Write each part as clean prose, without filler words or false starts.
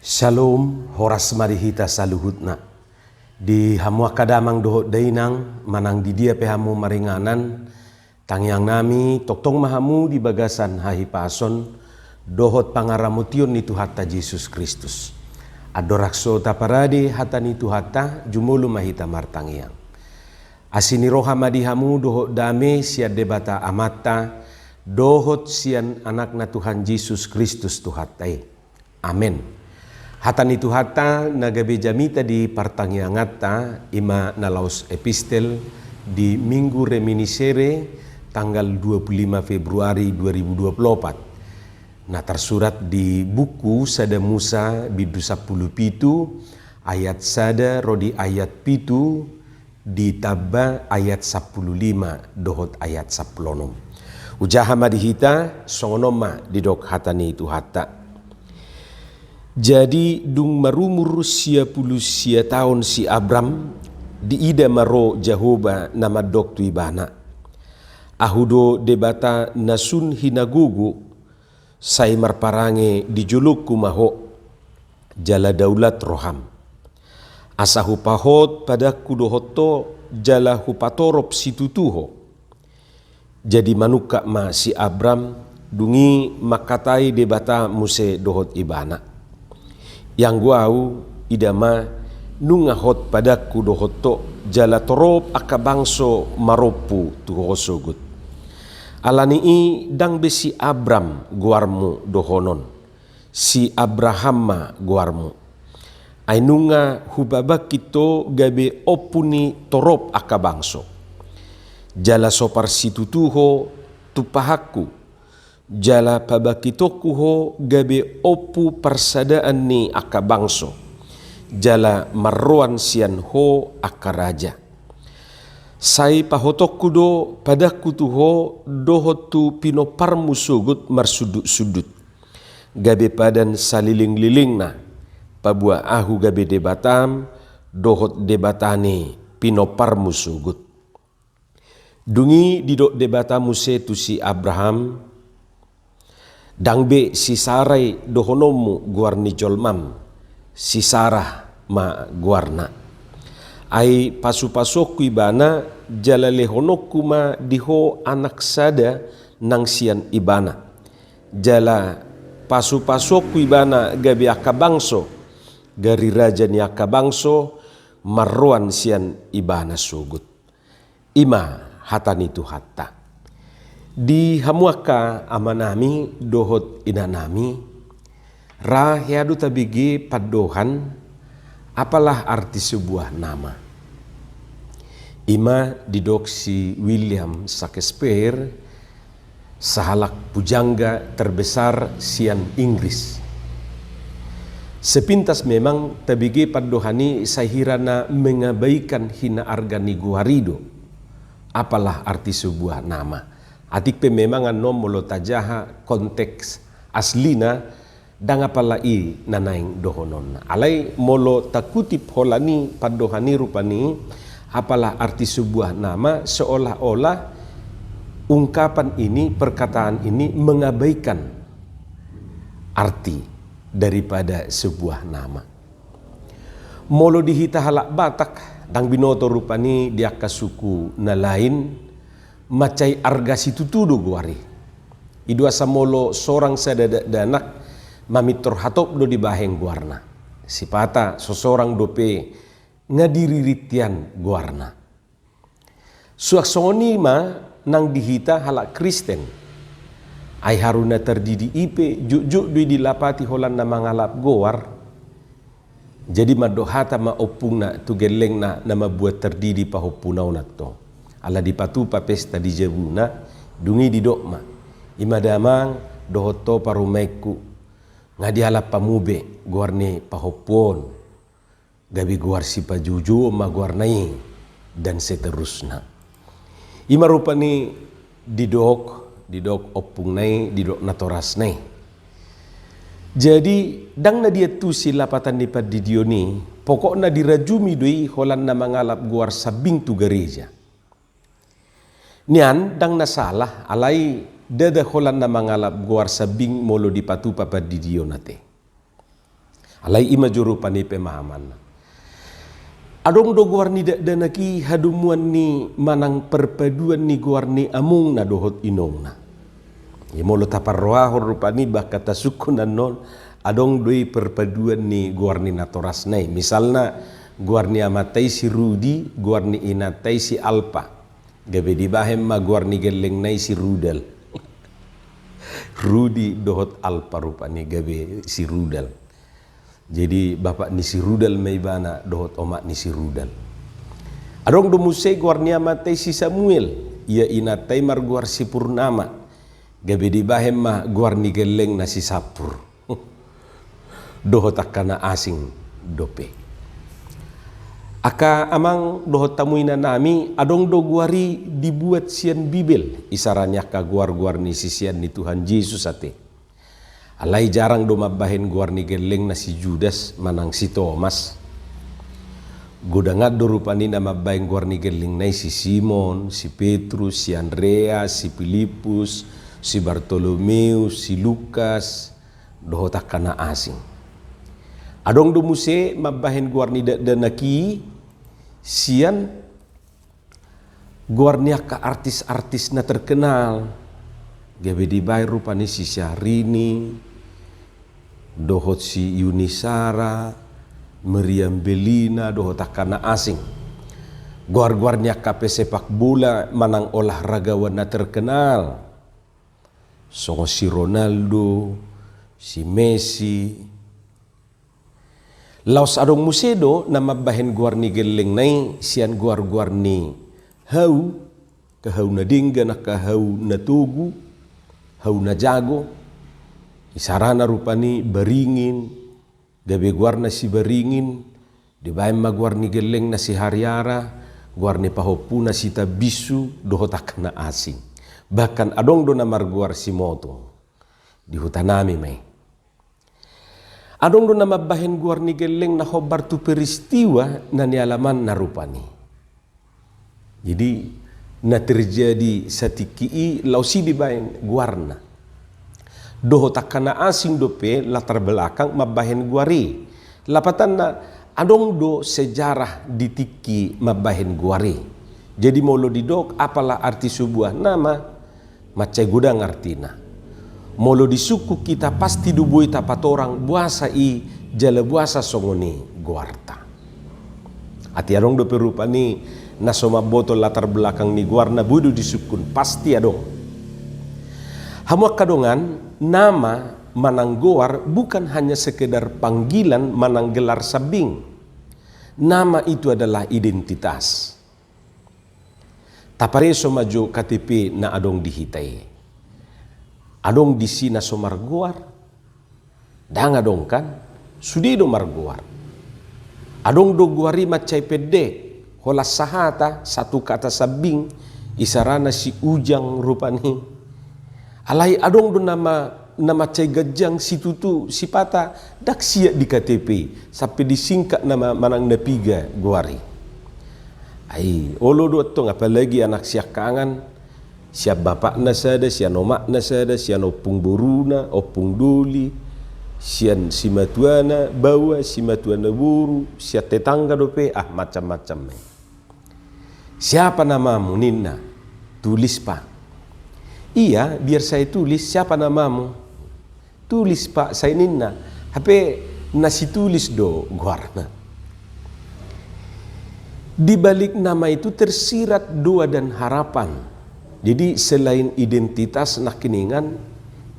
Shalom, horas marihita saluhutna. Di hamua kadamang dohot dainang, manang di dia pehamu maringanan, tangyang nami, toktong mahamu di bagasan hahi pason, dohot pangaramutiun ni Tuhata Yesus Kristus. Adorakso taparade hata ni Tuhata, jumulu mahita martangyang. Asini roha madihamu dohot dame siad debata amata, dohot sian anak na Tuhan Yesus Kristus Tuhatai. Amin. Hata ni Tuhata nagabe jamita di partangyangata ima nalaus epistel di Minggu Reminiscere tanggal 25 Februari 2024. Nah tersurat di buku Sada Musa bidu 10 pitu ayat sada rodi ayat pitu ditaba ayat 15 dohot ayat 10. Ujaha madihita songonoma didok hata ni Tuhata. Jadi dung marumur sia tahun si Abram di ida maro Jehoba nama dok tu ibana. Ahudo debata nasun hinagugu sai marparange di juluk kumaho jala daulat roham. Asahu pahot pada kudohoto jala hupatorop situtuho. Jadi manuka ma si Abram dungi makatai debata muse dohot ibana. Yang guau idama nungahot padaku dohoto jala torop akabangso maropu tuhosogut. Alani i dang besi Abram guarmu dohonon, si Abrahama guarmu. Ainunga hubabak kito gabe opuni torop akabangso. Jala sopar situtuho tupahaku. Jala pabakitokuho gabe opu persadaan ni akabangso. Jala marroan sian ho akaraja. Sai pahotokudo padaku tuho dohotu pinoparmu sugut marsudut-sudut. Gabe padan saliling-liling na. Pabua ahu gabe debatam dohot debatane pinoparmu sugut. Dungi didok debatamu setu si Abraham. Dangbe si Sarai dohonomu guarni jolmam, si Sarah ma guarna. Ai pasu-pasokku ibana jala lehonokku ma diho anak sada nang sian ibana. Jala pasu-pasokku ibana gabi akabangso, gari raja ni akabangso marroan sian ibana sugut. Ima hatani Tuhata. Di hamuaka amanami dohot inanami rahyadu tabigi padohan apalah arti sebuah nama. Ima didok si William Shakespeare sahalak pujangga terbesar sian Inggris. Sepintas memang tabigi padohani sahirana mengabaikan hina argani guarido. Apalah arti sebuah nama. Atik pe memang anom molo tajaha konteks aslina dang apalai nanaing dohonon. Alai molo takutip holani padohani rupani apalah arti sebuah nama seolah-olah ungkapan ini, perkataan ini mengabaikan arti daripada sebuah nama. Molo dihita halak Batak dang binoto rupani diaka suku na lain macai arga situtudu guari. Idua samolo sorang sadadanak mamitor hatop do di baheng guarna. Sipata sesorang dope ngadiri ritian guarna. Suaksoni ma nang dihita halak Kristen. Ai haruna terdidi ipe juk-juk dui dilapati holan na mangalap goar. Jadi madohata ma opungna tu gelengna nama buat terdidi pahopunau nato. Ala dipatupa pesta di jebuna dungi di dokma imadamang dohoto parumaiku ngadi halap pamube guarni pahopon gabi guar si pajuju ma guarnai dan seterusna. Ima rupani didok opung nai didok natoras nai. Jadi dang na dia tu silapatan di padidioni pokokna dirajumi doi holan na mangalap guar sabing tu gereja. Nian dang nasalah alai dada holan na mangalap guar sabing molo di patu papa di dio nate. Alai ima juru pani pemahaman. Adong do guarni danaki hadumuan ni manang perpaduan ni guarni amung na dohot inong na. Molo taparroahor rupani bakata sukunan non adong doi perpaduan ni guarni natoras nai. Misalna guarni amatai si Rudi, guarni inatai si Alpa. Gabe di bahem ma guarni geleng nai si Rudal. Rudi dohot Alpa rupani gabe si Rudal. Jadi bapak ni si Rudal may bana dohot omak ni si Rudal. Adong dumuse guarni amatai si Samuel, ia inatai marguar si Purnama. Gabe di bahem ma guarni geleng na si Sapur. Dohot akana asing dope. Aka amang dohot tamuina nami adong do guari dibuat sian Bibel. Isaranya ka guar-guar ni si sian ni Tuhan Yesus ate. Alai jarang do mabahin guarni geleng na si Judas manang si Thomas. Godangat do rupani na mabahin guarni geleng na si Simon, si Petrus, si Andreas, si Filipus, si Bartolomeus, si Lukas, dohot akana asing. Adong do muse mabahin guarni danaki sian guarni ka artis-artis na terkenal. Gabe di bay rupani si Syahrini, dohot si Yunisara, Meriam Belina, dohot akana asing. Guar-guarnya kape sepak bola manang olahragawan na terkenal. So si Ronaldo, si Messi. Laos adong musedo na mabahen guarni geleng nai sian guar-guarni hau, kahau na dingga na kahau na tugu. Hau na jago, isarana rupani baringin, gabe guarna si baringin, di bayan maguarni geleng na si Haryara, guarni pahopuna si Tabisu, dohot akana asing. Bahkan adong do na marguar si Moto, di hutanami may. Adong do na mabahin guarni geleng na hobar tu peristiwa na nialaman na rupani. Jadi na terjadi satiki lausi di bayan guarna. Dohot akana asing dope latar belakang mabahen guari. Lapatan na adong do sejarah ditiki mabahen guari. Jadi molo didok apalah arti sebuah nama macai gudang artina. Molo di suku kita pasti dubui tapat orang buasa i jala buasa songoni guarta. Ati adong do perupa ni nasoma botol latar belakang ni guarna budu disukun pasti adong. Hamuak kadongan nama manang goar bukan hanya sekedar panggilan manang gelar sabing. Nama itu adalah identitas. Tapareso maju KTP na adong dihitai. Adong di sina so margoar. Dang adong kan sudi do margoar. Adong do guari macai pede. Holas sahata satu kata sabing isarana si ujang rupani. Alai adong do nama cai gajang si tutu si pata dak siap di KTP sampai disingkat nama manang napiga guari. Ai olo do tong apalagi anak siak kangan siap bapak nasada sian omak nasada sian opung boruna opung doli sian si matuana bawa si matuana buru siap tetangga dope macam-macam. Siapa namamu Nina? Tulis pak. Iya, biar saya tulis siapa namamu. Tulis pak, saya Nina. Tapi nasi tulis do guarna. Di balik nama itu tersirat doa dan harapan. Jadi selain identitas nak kiningan,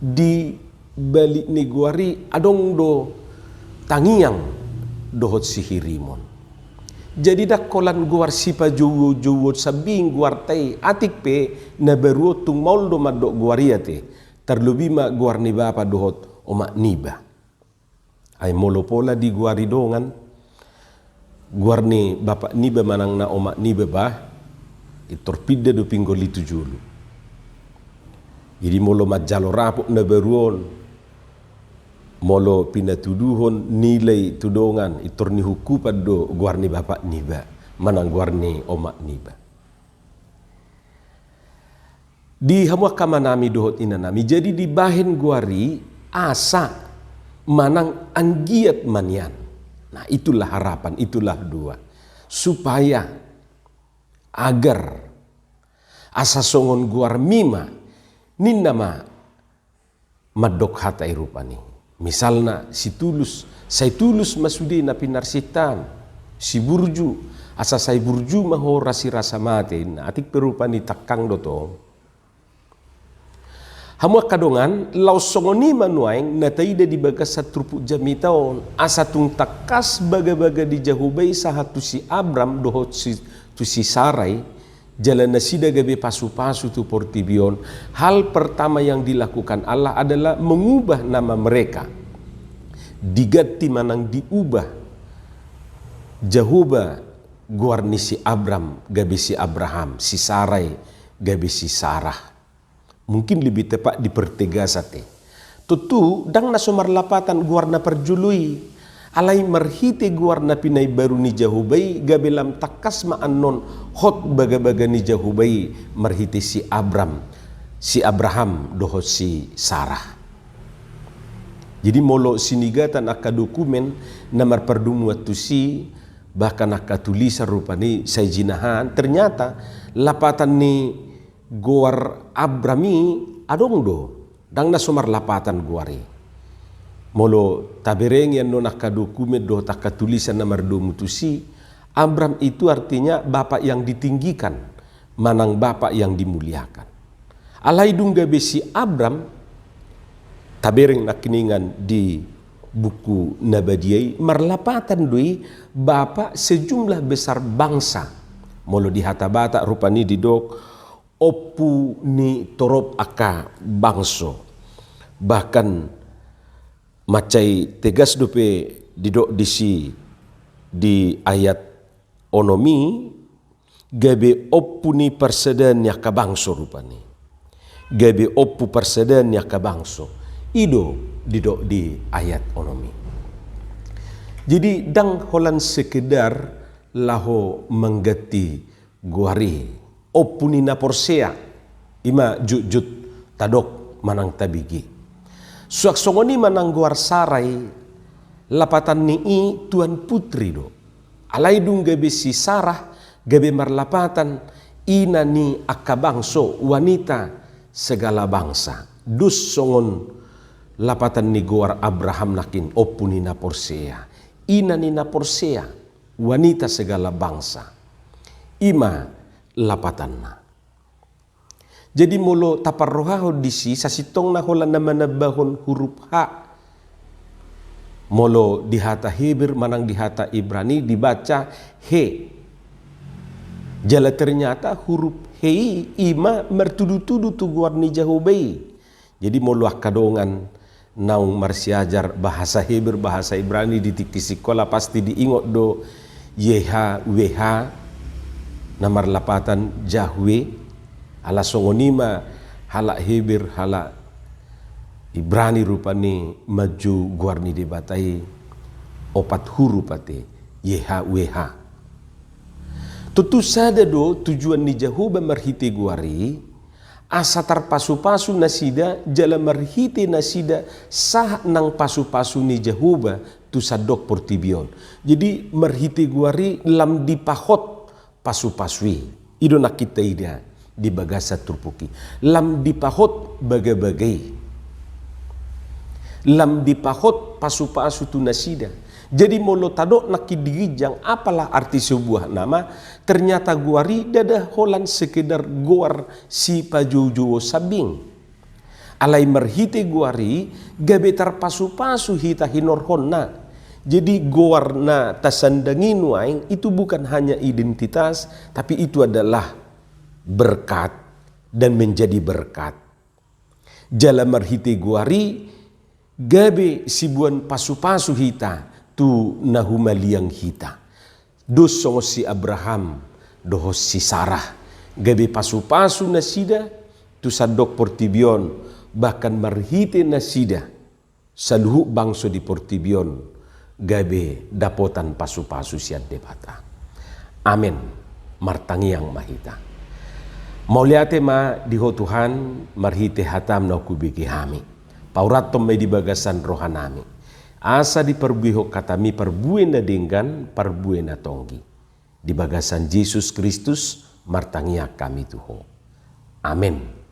di balik ni guari adong do tangiang dohot sihirimon. Jadi dak kolan guar sipa jowo sabing guar tai atik pe na beruo tung moldo madok guariate terlebih ma guar ni bapa dohot omak niba ay molopola di guari dongan guar ni bapak niba manang na omak niba bah itorpida do pinggol itu julu jadi molo majalo rapuk na beruon molo pinatuduhon nilai tudongan itor ni hukupan do guarni bapak niba manang guarni omak niba di hamuak kamanami dohot inanami jadi di bahen guari asa manang anggiat manian. Nah itulah harapan, itulah doa. Supaya agar asa songon guar mima ninnama madok hatai rupani. Misalna saya tulus masudi na pinarsitan, si burju, asa saya burju maho rasi rasa mati, na atik perupani takang doto. Hamua kadongan lau songoni manuaing nataida di bagas satrupu jami taon asa tung takas baga-baga di jahubai sahatu si Abram dohot tu si Sarai jalan nasida gabe pasu-pasu tu portibion. Hal pertama yang dilakukan Allah adalah mengubah nama mereka, diganti manang diubah Jahuba guarni si Abram gabe si Abraham, si Sarai gabe si Sarah. Mungkin lebih tepat dipertegasate. Tutu dang na sumarlapatan guarna perjului. Alai marhite guarna pinay baru ni Jahubai gabelam takas maanon hot baga-baga ni Jahubai marhite si Abraham doho si Sarah. Jadi molo sinigatan aka dokumen namar perdumu si bahkan aka tulisan rupani say jinahan ternyata lapatan ni guar Abrami adong do dang na sumar lapatan guari molo tabereng yan no nakadokumen do takatulisan namar do mutusi. Abram itu artinya bapak yang ditinggikan, manang bapak yang dimuliakan. Alai dungga besi Abram tabereng nakiningan di buku Nabadiyai marlapatan doi bapak sejumlah besar bangsa. Molo di hatabata rupani didok opu ni torop aka bangso, bahkan macai tegas dope didok disi di ayat onomi gabe opu ni persedan ya ka bangso rupani gabe opu persedan ya ka bangso ido didok di ayat onomi. Jadi dang holan sekedar laho menggati guari opuni na porsea ima jut tadok manang tabigi. Suak songoni manang guar Sarai lapatan ni tuan putri do. Alai dung gabe si Sarah gabe marlapatan ina ni akabangso wanita segala bangsa. Dus songon lapatan ni guar Abraham nakin opuni na porsea. Ina ni na porsea wanita segala bangsa. Ima lapatanna. Jadi molo taparrohaho disi sasitong na hola na manabahon huruf ha. Molo dihata Hebrew manang dihata Ibrani dibaca he. Jala ternyata huruf he ima mertudu-tudu tu guarni Jahubai. Jadi molo akadongan naung marsiajar bahasa Hebrew bahasa Ibrani di sekolah pasti diingot do yeha weha namar lapatan Jahwe ala songonima hala Hebir hala Ibrani rupani maju guarni debatai opat huruf ate YHWH. Tutu sada do tujuan ni Jahuba marhite guari asa tarpasu-pasu nasida jala marhite nasida sah nang pasu-pasu ni Jahuba tu sadok portibion. Jadi marhite guari lam dipahot pasu-pasui ido nak kita ida di bagasa turpuki lam dipahot bagai-bagai lam dipahot pasu-pasu tu nasida. Jadi molo tadok nak dirijang apalah arti sebuah nama ternyata guari dadah holan sekedar guar si pajujuo sabing alai marhite guari gabe tarpasu-pasu hita hinorhonna. Jadi gowarna tasandangin waing itu bukan hanya identitas, tapi itu adalah berkat dan menjadi berkat. Jala marhite guari gabe sibuan pasu-pasu hita tu nahumaliang hita. Dus songo si Abraham doho si Sarah gabe pasu-pasu nasida tu sadok portibion bahkan marhite nasida saluhu bangso di portibion gabe dapotan pasu-pasu siat debata. Amin. Martangi yang mahita. Mauliate ma diho Tuhan marhite hatam na kubiki hami. Paurat tom may di bagasan rohanami. asa diperbuih katami perbuena dengan perbuena tonggi. Di bagasan Yesus Kristus martangia kami Tuhan. Amin.